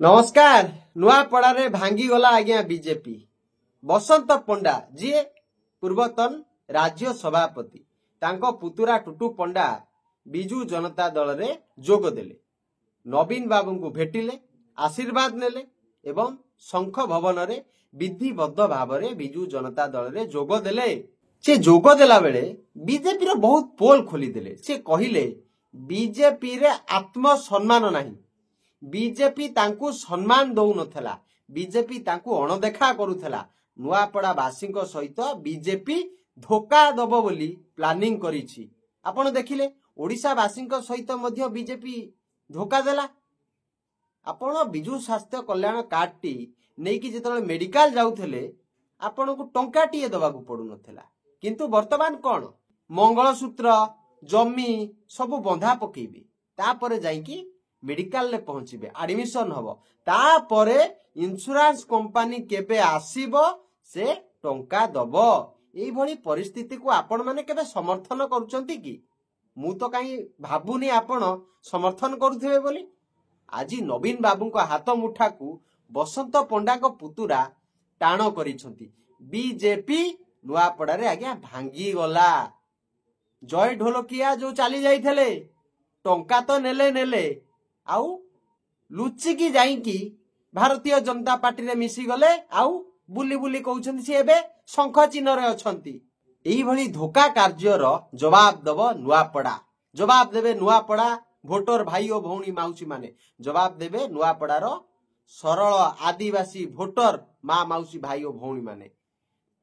नमस्कार। नुआपड़ा रे भांगी गला आज्ञा बीजेपी। बसंत पंडा जी पूर्वतन राज्य सभापति तांको पुतुरा टुटू पंडा बिजू जनता दल रे जोग देले। नवीन बाबू को भेटिले, आशीर्वाद नेले एवं शंख भवन रे विधिबद्ध भाव रे बिजू जनता दल रे जोग देले। से जोग देला बेले बीजेपी रो बहुत पोल खोली देले। से कहिले बीजेपी रे आत्म सम्मान नाही, बीजेपी तांकु सम्मान दौ नथला, बीजेपी तांकु अणदेखा करुथला। नुआपड़ा वासी सहित बीजेपी धोखा दब बोली प्लानिंग करिछि। आपण देखिले ओडिशा वासी सहित मध्य बीजेपी धोखा देला। आपण बिजू स्वास्थ्य कल्याण कार्ड टी नहीं कि जेतले मेडिकल जाउथले आपण को टंका टीए दबा को पडु नथला, किंतु वर्तमान कोन मंगलसूत्र जमी सब बंधा पकेबे, तापरे जाई कि मेडिकल ले पहुंचीबे, एडमिशन हबो, तापरे इंश्योरेंस कंपनी केबे आसीबो से टंका दबो। एई भली परिस्थिति को आपण माने केबे समर्थन करूचंती कि? मु तो काई भाबुनी आपण समर्थन करूथिबे बोली। आज नवीन बाबू को हाथ मुठा को बसंत पंडा को पुतुरा टाण करिसंती। बीजेपी नुआपड़ा रे आज्ञा भांगी गला। जय ढोलकिया जो चली जाइथले टंका तो नेले नेले आउ लुचिकी जाइकी भारतीय जनता पार्टी रे मिसी गले, आउ बुली बुली कहउछंती से एबे शंख चिन्ह रे अछंती। एही भली धोखा कार्यर जवाब दबो नुआपड़ा। जवाब देबे नुआपड़ा भोटर भाई और भौणी माउसी माने। जवाब देबे नुआपड़ार सरल आदिवासी भोटर माँ माउसी भाई और भौणी माने।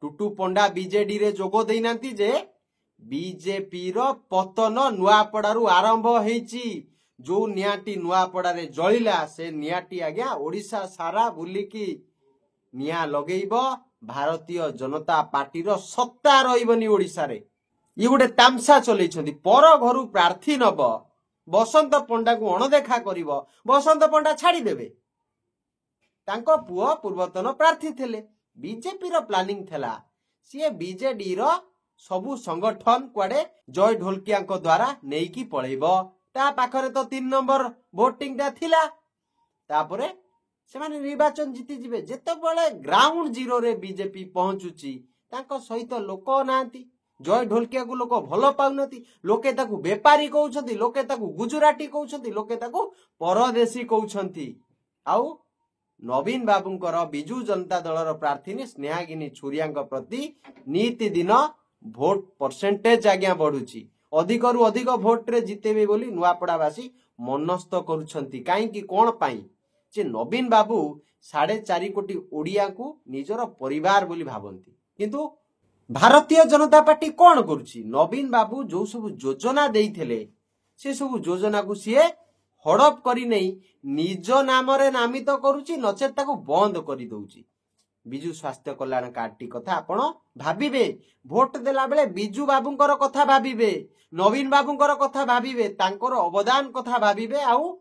टुटू पंडा बीजेडी रे जोगो देइनांती जे बीजेपी रो पतन नुआपड़ारू आरंभ हेइची। जो नियाटी नुआपड़ा रे जळिला से नियाटी आज्ञा ओडिशा सारा बुलिकी निया लगेइबो। भारतीय जनता पार्टी रो सत्ता रहिबनी ओडिशा रे। ये गोटे तामसा चलैछंती। पर घरु प्रार्थी नब, बसंत पंडा को अणदेखा करिवो, बसंत पंडा छाड़ी देबे। तांको पुओ पूर्वतन प्रार्थी थिले। बीजेपी रो प्लानिंग थेला सी बीजेडी रो सबु संगठन कुआडे जय ढोलकिया को द्वारा नेकी पळेइबो। ता पाखरे तो 3 नंबर वोटिंग ता थिला। तापरे से माने निर्वाचन जीती जिबे। जेतेबेले ग्राउंड जीरो रे बीजेपी पहुंचुची तांको सहित लोक नांती। जय ढोलकिया को लोक भलो पाउनती। लोके ताकू व्यापारी कहउछंती, लोके ताकू गुजराती कहउछंती, लोके ताकू परदेशी कहउछंती। आउ नवीन बाबूंकर बिजू जनता दलर प्रार्थी स्नेहागिनी छुरिया प्रति नीति दिन भोट परसेंटेज आज्ञा बढ़ुची। अधिक रु अधिक भोट रे जितेबे बोली नुआपड़ावासी मनस्थ करुछंती। काई कि कोन पाई जे नवीन बाबू 4.5 कोटी ओडिया को निजर परिवार बोली भाबंती। किंतु भारतीय जनता पार्टी कोन करूची? नवीन बाबू जो सब योजना देइथिले से सब योजना को सीए हड़प करी नहीं निज नाम रे नामित करूची, नचेत ताको बंद करी दउची। बिजू स्वास्थ्य कल्याण कार्ड टी कथा आपण भाबिबे। भोट देला बेले बिजू बाबूंकर कथा भाबिबे, नवीन बाबूंकर कथा भाबिबे, तांकर अवदान कथा भाबिबे। आउ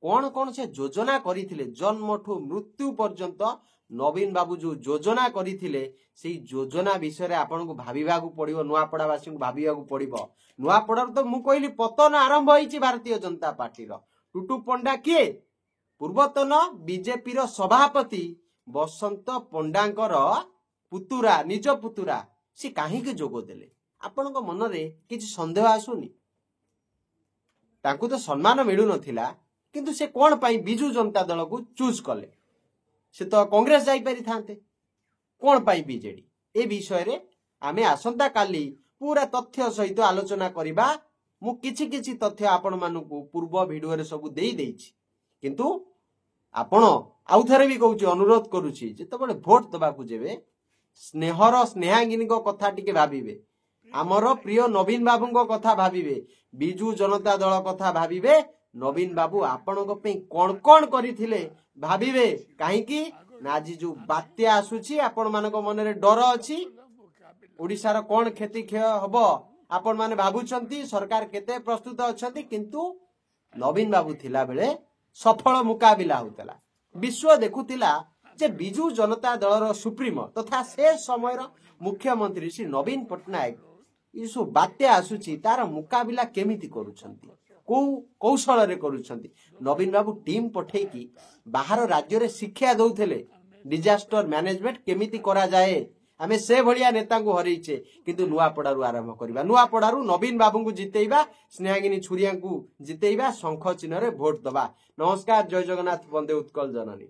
कोन कोन से योजना करिथिले जन्मठू मृत्यु पर्यंत नवीन बाबू जो योजना करिथिले सेही योजना विषय रे आपण को भाबिबा को पड़िबो। नुआपड़ा वासी को भाबिबा को पड़िबो। नुआपड़ा तो मु कहली पतन आरंभ होईची भारतीय जनता पार्टी रो। टुटू पंडा किए? पूर्वतन बीजेपी रो सभापति बसंत पंडांकर पुतुरा, निज पुतुरा। से काहे के जोगो देले? आपण को मन रे किछि संदेह आसुनी? तांकु तो सम्मान मिलु नथिला, किंतु से कोन पाई बिजू जनता दल को चूज कले? से तो कांग्रेस जाई पारि थांते, कोन पाई बीजेडी? ए विषय रे आमे आसंता काली पूरा तथ्य सहित आलोचना करिबा। मु किछि किछि तथ्य आपण मानकु पूर्व वीडियो रे सब देई देइछि, किंतु आपण आउ थरे भी कहूची, अनुरोध करूची जेतेबेले भोट दबा को जेबे स्नेहर स्नेहांगिनी को कथा टिके भाबिबे, हमर प्रिय नवीन बाबू को कथा भाबिबे, बिजू जनता दल कथा भाबिबे। नवीन बाबू आपण को पे कोन कोन करिथिले भाबिबे। काहे कि नाजी जो बात्या आसुची आपण मानक मन रे डर अछि। ओडिसा रो कोन क्षति क्षय हबो आपण माने भाबुचंती। सरकार केते प्रस्तुत अछंती, किंतु नवीन बाबू थिला बेले सफल मुकाबिला होतला। विश्व देखुतिला जे बिजू जनता दलर सुप्रीमो तथा से समयर मुख्यमंत्री श्री नवीन पटनायक इसु बात्या आसुची तार मुकाबिला केमिति करूछंती। को कौशल करुछंती नवीन बाबू टीम पठेकी बाहर राज्य रे शिक्षा दउथले डिजास्टर मैनेजमेंट केमिति करा जाए आमे से भलिया नेता को हरइछे किंतु नुआपड़ारू आरंभ करबा नुआपड़ारू नवीन बाबू को जितेइबा स्नेहागिनी छुरिया को जितेइबा शंख चिन्ह रे भोट दबा। नमस्कार, जय जगन्नाथ, वंदे उत्कल जननी।